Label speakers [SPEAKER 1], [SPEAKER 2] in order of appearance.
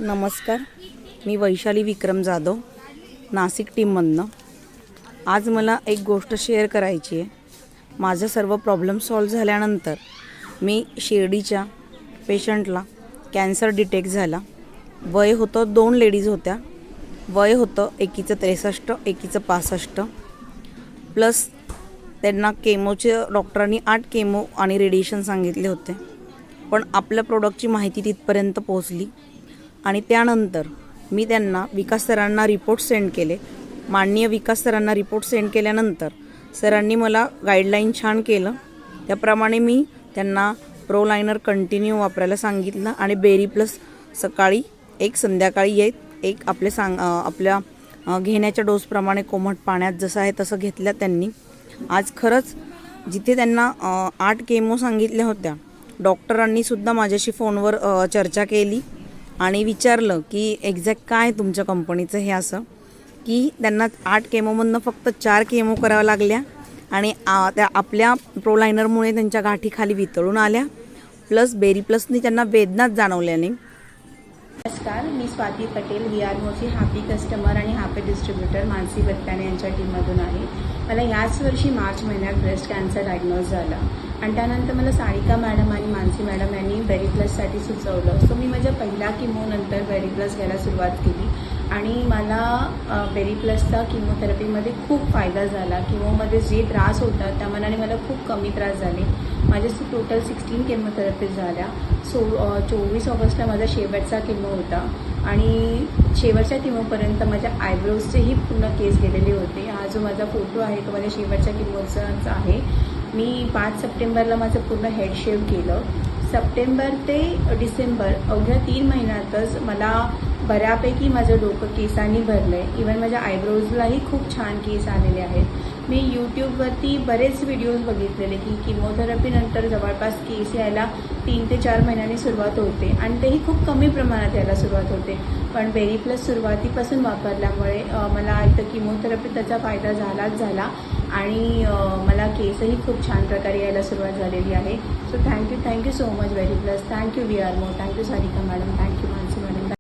[SPEAKER 1] नमस्कार, मी वैशाली विक्रम जाधव, नाशिक टीममधनं. आज मला एक गोष्ट शेअर करायची आहे. माझं सर्व प्रॉब्लेम सॉल्व झाल्यानंतर मी शिर्डीच्या पेशंटला कॅन्सर डिटेक्ट झाला. वय होतं, 2 लेडीज होत्या. वय होतं एकीचं 63, एकीचं 65. प्लस त्यांना केमोचे डॉक्टरांनी 8 केमो आणि रेडिएशन सांगितले होते. पण आपल्या प्रोडक्टची माहिती तिथपर्यंत पोहोचली आणि त्यानंतर मी त्यांना विकास सरांना रिपोर्ट सेंड केले. माननीय विकास सरांना रिपोर्ट सेंड केल्यानंतर सरांनी मला गाईडलाईन छान केलं. त्याप्रमाणे मी त्यांना प्रोलायनर कंटिन्यू वापरायला सांगितलं आणि बेरी प्लस सकाळी एक, संध्याकाळी एक आपल्या घेण्याच्या डोसप्रमाणे कोमट पाण्यात जसं आहे तसं घेतलं त्यांनी. आज खरंच जिथे त्यांना 8 केमो सांगितल्या होत्या, डॉक्टरांनीसुद्धा माझ्याशी फोनवर चर्चा केली आणि विचारलं की एक्झॅक्ट काय तुमच्या कंपनीचं हे, असं की त्यांना 8 केमोमधनं फक्त 4 केमो कराव्या लागल्या आणि त्या आपल्या प्रोलायनरमुळे त्यांच्या गाठी खाली वितळून आल्या. प्लस बेरी प्लसनी त्यांना वेदनाच जाणवल्या नाही.
[SPEAKER 2] नमस्कार, मी स्वाती पटेल, VRMOची हॅपी कस्टमर आणि हॅपी डिस्ट्रीब्युटर मानसी बत्ताने यांच्या टीममधून आहे. मला याच वर्षी मार्च महिन्यात ब्रेस्ट कॅन्सर डायग्नोज झाला आणि त्यानंतर मला सारिका मॅडम आणि मानसी मॅडम यांनी बेरी प्लससाठी सुचवलं. सो मी माझ्या पहिल्या किमोनंतर बेरी प्लस घ्यायला सुरुवात केली आणि मला बेरी प्लसचा किमोथेरपीमध्ये खूप फायदा झाला. किमोमध्ये जे त्रास होता त्या मनाने मला खूप कमी त्रास झाले. माझे टोटल 16 केमोथेरपीज झाल्या. 24 ऑगस्टला माझा शेवटचा किमो होता आणि शेवटच्या किमोपर्यंत माझ्या आयब्रोजचेही पूर्ण केस गेलेले होते. हा जो माझा फोटो आहे तो माझ्या शेवटच्या किमोचाच आहे. मी 5 सप्टेंबरला माझं पूर्ण हेड शेव केलं. सप्टेंबर ते डिसेंबर अवघ्या 3 महिन्यातच मला बऱ्यापैकी माझं डोकं केसांनी भरलं आहे. इवन माझ्या आयब्रोजलाही खूप छान केस आलेले आहेत. मी यूट्यूबवरती बरेच व्हिडिओज बघितलेले की किमोथेरपीनंतर जवळपास केस यायला 3 ते 4 महिन्यांनी सुरुवात होते आणि तेही खूप कमी प्रमाणात यायला सुरुवात होते. पण बेरी प्लस सुरुवातीपासून वापरल्यामुळे मला इथं किमोथेरपी त्याचा फायदा झाला आणि मला केसही खूप छान प्रकारे यायला सुरुवात झालेली आहे. So thank you so much berry plus. Thank you VRMO. Thank you Sarika madam. Thank you.